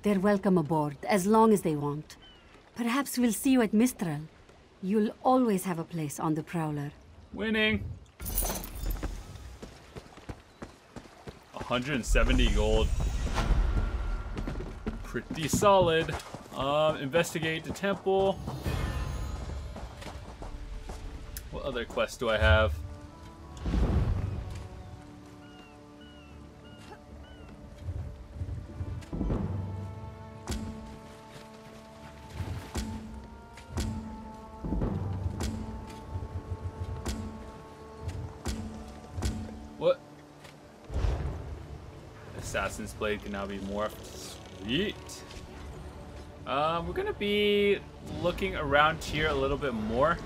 They're welcome aboard, as long as they want. Perhaps we'll see you at Mistral. You'll always have a place on the Prowler. Winning. 170 gold. Pretty solid. Investigate the temple. What other quests do I have? What? Assassin's Blade can now be morphed. Sweet. We're gonna be looking around here a little bit more.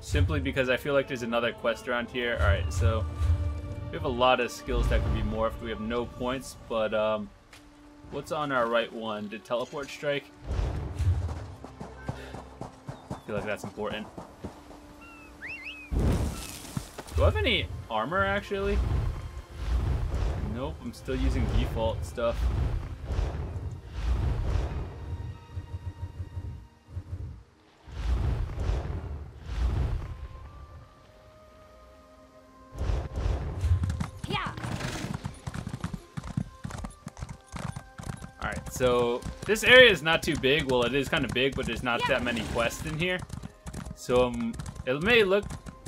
Simply because I feel like there's another quest around here. Alright, so we have a lot of skills that can be morphed. We have no points, but what's on our right one? Did teleport strike? I feel like that's important. Do I have any armor actually? Nope, I'm still using default stuff. Alright, so this area is not too big. Well, it is kind of big, but there's not that many quests in here. So it may look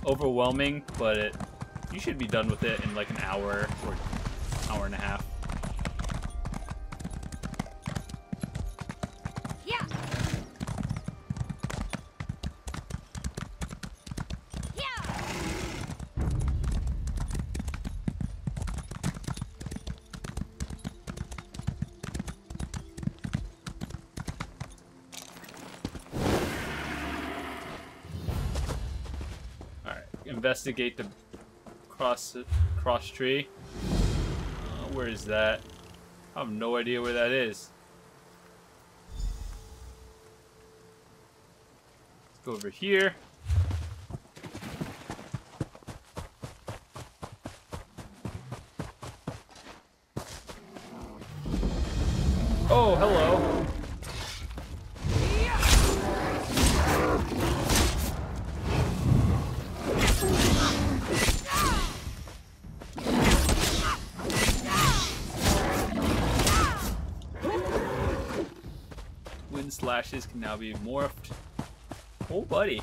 overwhelming, but you should be done with it in like an hour or hour and a half. Investigate the cross tree. Where is that? I have no idea where that is. Let's go over here. Oh, hello. Slashes can now be morphed. Oh, buddy.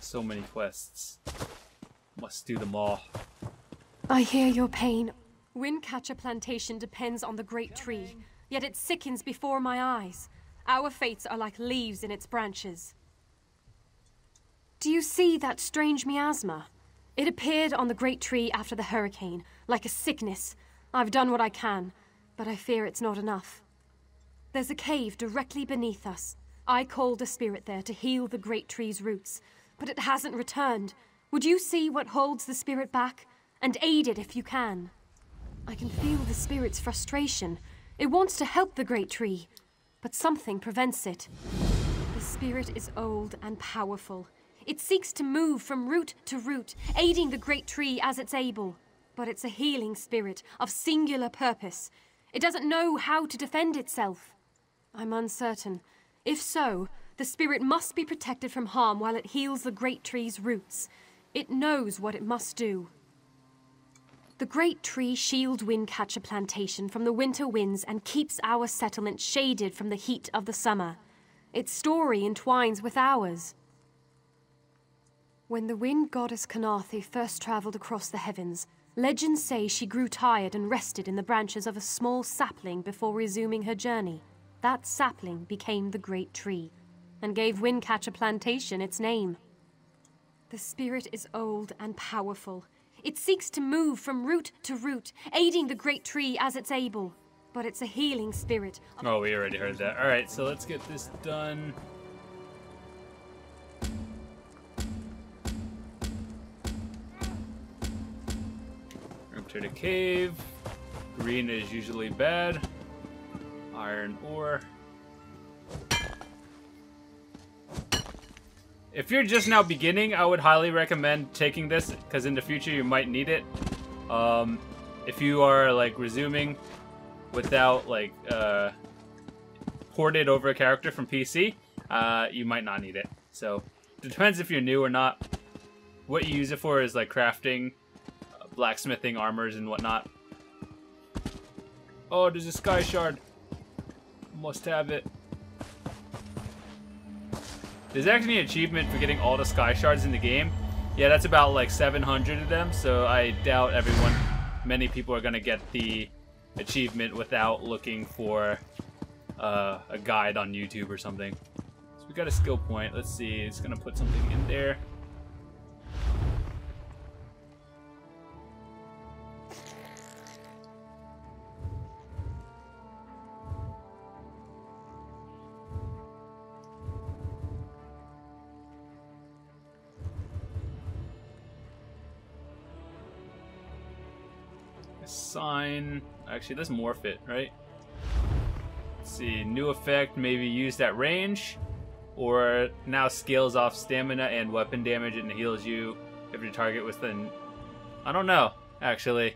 So many quests. Must do them all. I hear your pain. Windcatcher Plantation depends on the great tree, yet it sickens before my eyes. Our fates are like leaves in its branches. Do you see that strange miasma? It appeared on the great tree after the hurricane, like a sickness. I've done what I can, but I fear it's not enough. There's a cave directly beneath us. I called a spirit there to heal the great tree's roots, but it hasn't returned. Would you see what holds the spirit back, and aid it if you can? I can feel the spirit's frustration. It wants to help the great tree, but something prevents it. The spirit is old and powerful. It seeks to move from root to root, aiding the great tree as it's able. But it's a healing spirit of singular purpose. It doesn't know how to defend itself. I'm uncertain. If so, the spirit must be protected from harm while it heals the great tree's roots. It knows what it must do. The great tree shields Windcatcher Plantation from the winter winds and keeps our settlement shaded from the heat of the summer. Its story entwines with ours. When the wind goddess Kanathi first traveled across the heavens, legends say she grew tired and rested in the branches of a small sapling before resuming her journey. That sapling became the great tree, and gave Windcatcher Plantation its name. The spirit is old and powerful. It seeks to move from root to root, aiding the great tree as it's able. But it's a healing spirit. Oh, we already heard that. Alright, so let's get this done. To the cave. Green is usually bad. Iron ore. If you're just now beginning, I would highly recommend taking this, because in the future you might need it. If you are like resuming without like ported over a character from PC, you might not need it. So it depends if you're new or not. What you use it for is like crafting, blacksmithing, armors, and whatnot. Oh, there's a sky shard. Must have it. There's actually an achievement for getting all the sky shards in the game. Yeah, that's about like 700 of them, so I doubt many people are gonna get the achievement without looking for a guide on YouTube or something. So we got a skill point. Let's see, it's gonna put something in there. Sign. Actually, let's morph it, right? Let's see. New effect, maybe used at range, or now scales off stamina and weapon damage and heals you if your target within. I don't know, actually.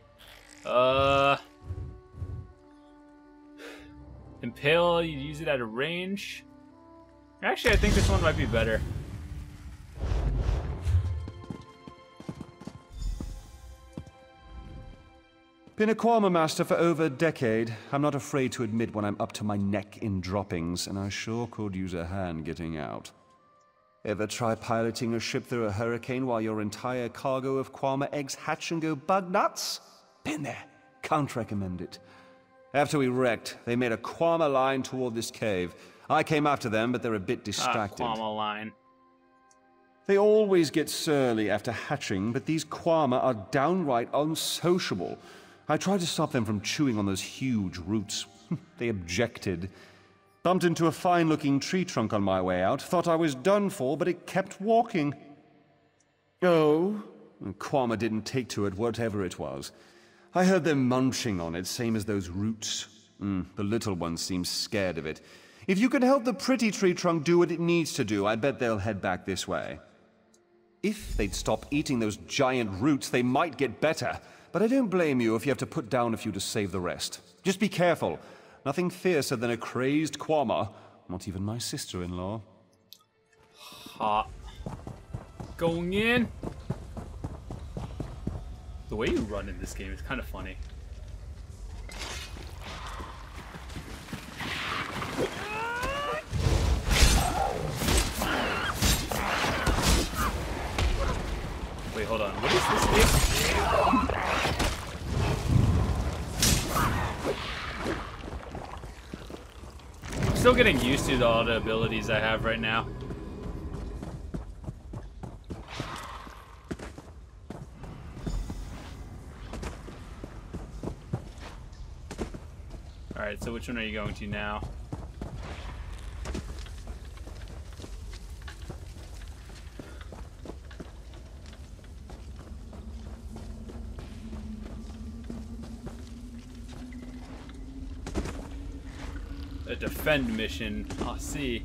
Impale, you use it at a range. Actually, I think this one might be better. Been a Quama master for over a decade. I'm not afraid to admit when I'm up to my neck in droppings, and I sure could use a hand getting out. Ever try piloting a ship through a hurricane while your entire cargo of Quama eggs hatch and go bug nuts? Been there. Can't recommend it. After we wrecked, they made a Quama line toward this cave. I came after them, but they're a bit distracted. Quama line. They always get surly after hatching, but these Quama are downright unsociable. I tried to stop them from chewing on those huge roots. They objected. Bumped into a fine-looking tree trunk on my way out. Thought I was done for, but it kept walking. Oh, Quama didn't take to it, whatever it was. I heard them munching on it, same as those roots. The little one seems scared of it. If you can help the pretty tree trunk do what it needs to do, I bet they'll head back this way. If they'd stop eating those giant roots, they might get better. But I don't blame you if you have to put down a few to save the rest. Just be careful. Nothing fiercer than a crazed Quama. Not even my sister-in-law. Hot. Going in. The way you run in this game is kind of funny. Wait, hold on. What is this game? I'm still getting used to all the abilities I have right now. Alright, so which one are you going to now? A defend mission. I'll see.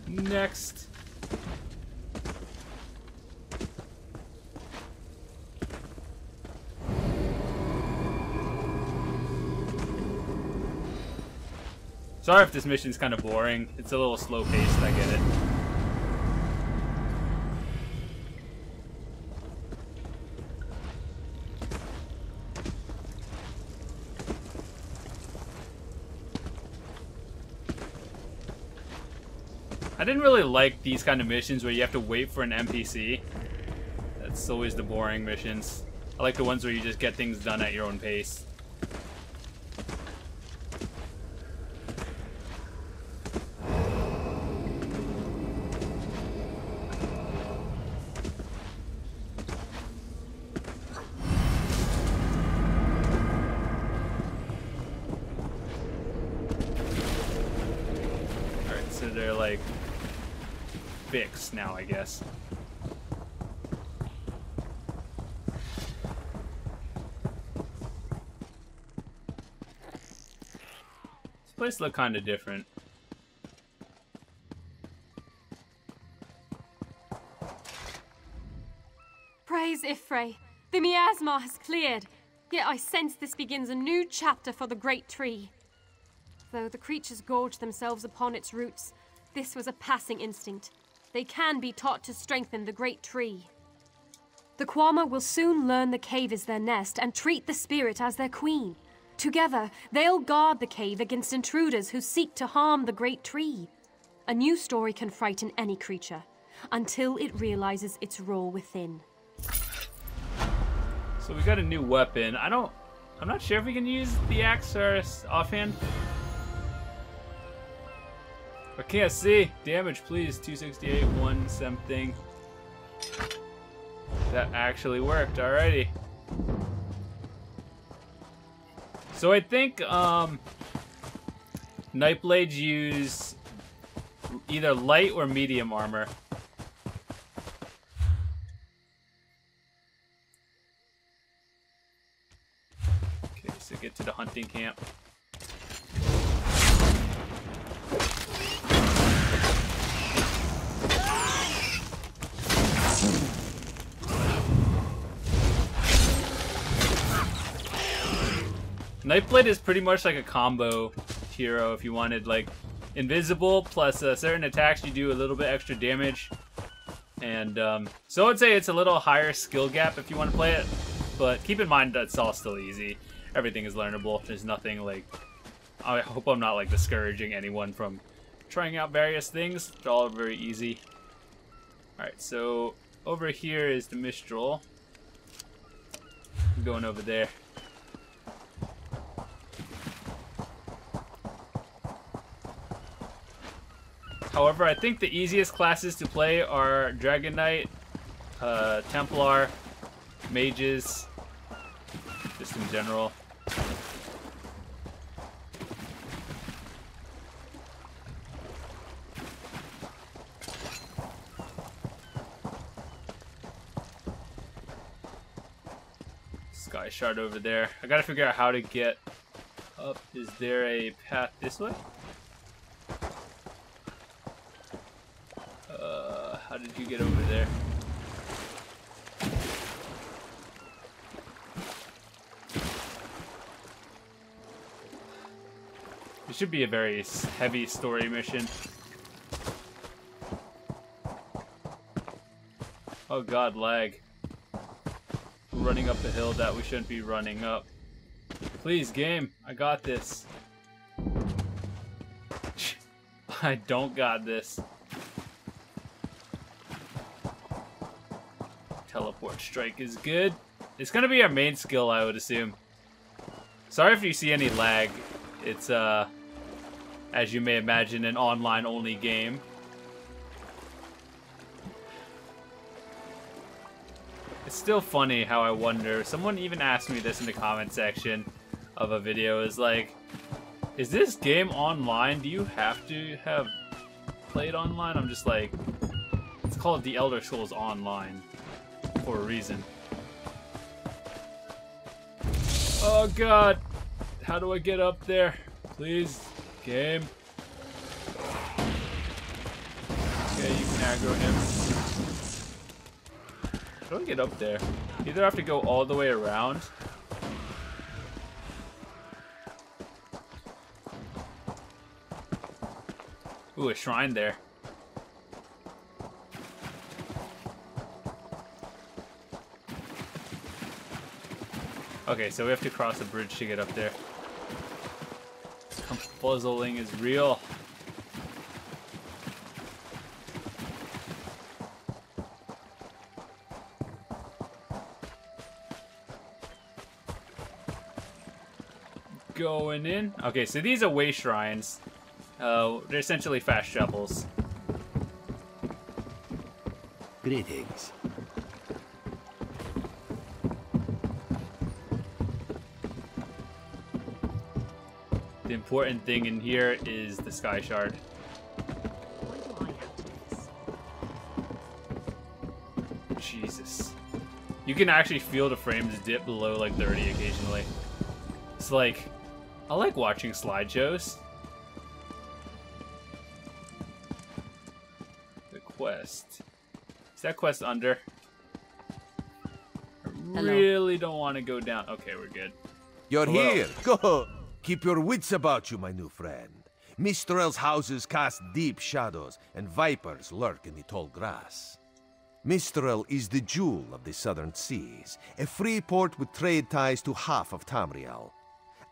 Next. Sorry if this mission's kind of boring. It's a little slow paced, I get it. I didn't really like these kind of missions where you have to wait for an NPC. That's always the boring missions. I like the ones where you just get things done at your own pace. like fixed now, I guess. This place looked kind of different. Praise Ifrey. The miasma has cleared, yet I sense this begins a new chapter for the Great Tree. Though the creatures gorge themselves upon its roots, this was a passing instinct. They can be taught to strengthen the Great Tree. The Kwama will soon learn the cave is their nest and treat the spirit as their queen. Together, they'll guard the cave against intruders who seek to harm the Great Tree. A new story can frighten any creature, until it realizes its role within. So we got a new weapon. I'm not sure if we can use the axe or offhand. I can't see. Damage, please. 268, 1 something. That actually worked. Alrighty. So I think Nightblades use either light or medium armor. To get to the hunting camp. Nightblade is pretty much like a combo hero if you wanted like invisible plus certain attacks you do a little bit extra damage. And so I'd say it's a little higher skill gap if you want to play it, but keep in mind that's all still easy. Everything is learnable. There's nothing like... I hope I'm not like discouraging anyone from trying out various things. They're all very easy. Alright, so over here is the Mistral. I'm going over there. However, I think the easiest classes to play are Dragon Knight, Templar, Mages, just in general. Sky Shard over there. I gotta figure out how to get up. Is there a path this way? How did you get over there? It should be a very heavy story mission. Oh god, lag. We're running up a hill that we shouldn't be running up. Please, game, I got this. I don't got this. Teleport strike is good. It's gonna be our main skill, I would assume. Sorry if you see any lag. It's, as you may imagine, an online-only game. It's still funny how I wonder. Someone even asked me this in the comment section of a video. Is like, is this game online? Do you have to have played online? I'm just like, it's called The Elder Scrolls Online for a reason. Oh god, how do I get up there? Please, game. Okay, you can aggro him. How do I get up there? Either I have to go all the way around. Ooh, a shrine there. Okay, so we have to cross a bridge to get up there. Confuzzling is real. Going in. Okay, so these are way shrines. They're essentially fast travels. Greetings. The important thing in here is the Sky Shard. You can actually feel the frames dip below like 30 occasionally. It's like, I like watching slideshows. The quest. Is that quest under? I really don't want to go down. Okay, we're good. You're Hello. here. Go. Keep your wits about you, my new friend. Mistral's houses cast deep shadows, and vipers lurk in the tall grass. Mistral is the jewel of the southern seas, a free port with trade ties to half of Tamriel.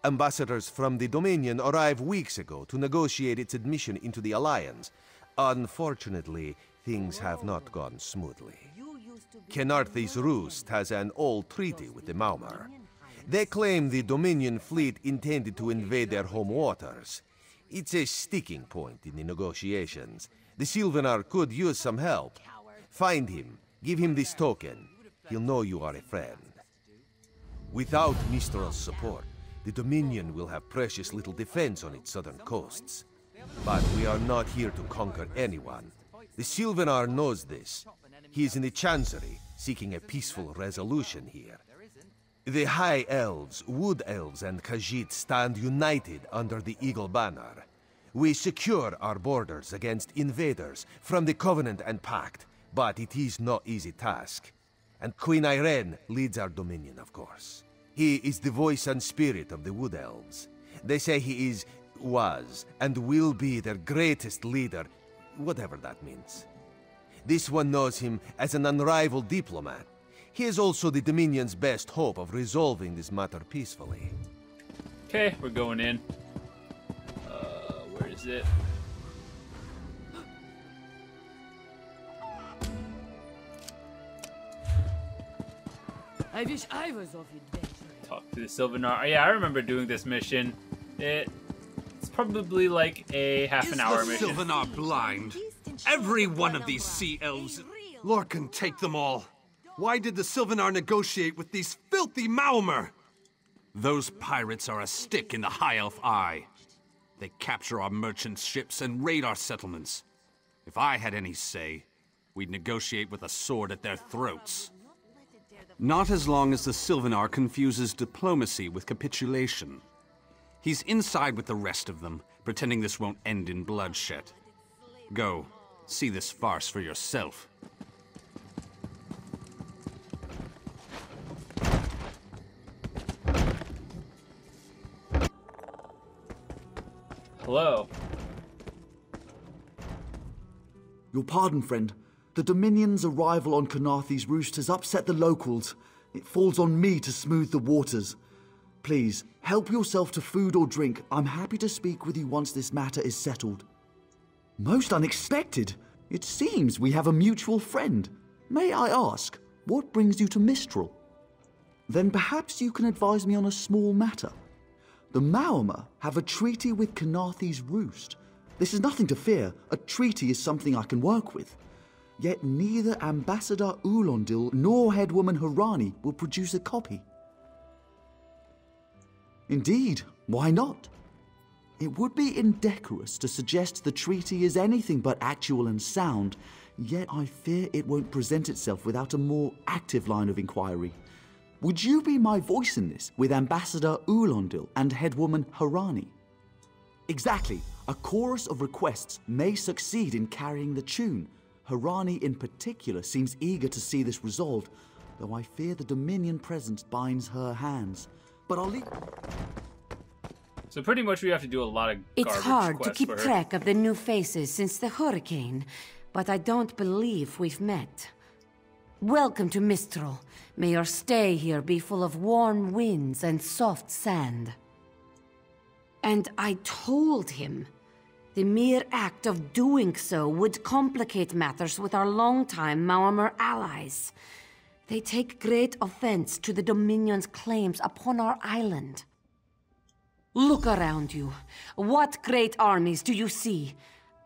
Ambassadors from the Dominion arrived weeks ago to negotiate its admission into the Alliance. Unfortunately, things have not gone smoothly. Kenarthi's Roost has an old treaty with the Maumar. They claim the Dominion fleet intended to invade their home waters. It's a sticking point in the negotiations. The Sylvanar could use some help. Find him, give him this token. He'll know you are a friend. Without Mistral's support, the Dominion will have precious little defense on its southern coasts. But we are not here to conquer anyone. The Sylvanar knows this. He is in the Chancery, seeking a peaceful resolution here. The High Elves, Wood Elves, and Khajiit stand united under the Eagle Banner. We secure our borders against invaders from the Covenant and Pact, but it is no easy task. And Queen Irene leads our Dominion, of course. He is the voice and spirit of the Wood Elves. They say he was, and will be their greatest leader, whatever that means. This one knows him as an unrivaled diplomat. He is also the Dominion's best hope of resolving this matter peacefully. Okay, we're going in. Where is it? I wish I was off adventure. Talk to the Sylvanar. Yeah, I remember doing this mission. It's probably like a half an hour mission. Is the Sylvanar blind? Every one of these sea elves. Lorcan, take them all. Why did the Sylvanar negotiate with these filthy Maumar? Those pirates are a stick in the High Elf eye. They capture our merchant ships and raid our settlements. If I had any say, we'd negotiate with a sword at their throats. Not as long as the Sylvanar confuses diplomacy with capitulation. He's inside with the rest of them, pretending this won't end in bloodshed. Go, see this farce for yourself. Hello. Your pardon, friend. The Dominion's arrival on Kenarthi's Roost has upset the locals. It falls on me to smooth the waters. Please, help yourself to food or drink. I'm happy to speak with you once this matter is settled. Most unexpected. It seems we have a mutual friend. May I ask, what brings you to Mistral? Then perhaps you can advise me on a small matter. The Maumar have a treaty with Kenarthi's Roost. This is nothing to fear. A treaty is something I can work with. Yet neither Ambassador Ulondil nor Headwoman Harani will produce a copy. Indeed, why not? It would be indecorous to suggest the treaty is anything but actual and sound, yet I fear it won't present itself without a more active line of inquiry. Would you be my voice in this with Ambassador Ulondil and Headwoman Harani? Exactly. A chorus of requests may succeed in carrying the tune. Harani in particular seems eager to see this resolved, though I fear the Dominion presence binds her hands. But I'll leave... So pretty much we have to do a lot of garbage It's hard to quests keep for her. track of the new faces since the hurricane, but I don't believe we've met. Welcome to Mistral. May your stay here be full of warm winds and soft sand. And I told him the mere act of doing so would complicate matters with our longtime Maumar allies. They take great offense to the Dominion's claims upon our island. Look around you. What great armies do you see?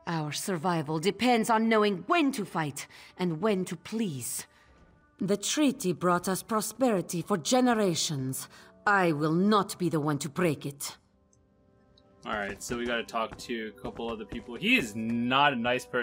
Our survival depends on knowing when to fight and when to please. The treaty brought us prosperity for generations. I will not be the one to break it. Alright, so we gotta talk to a couple other people. He is not a nice person.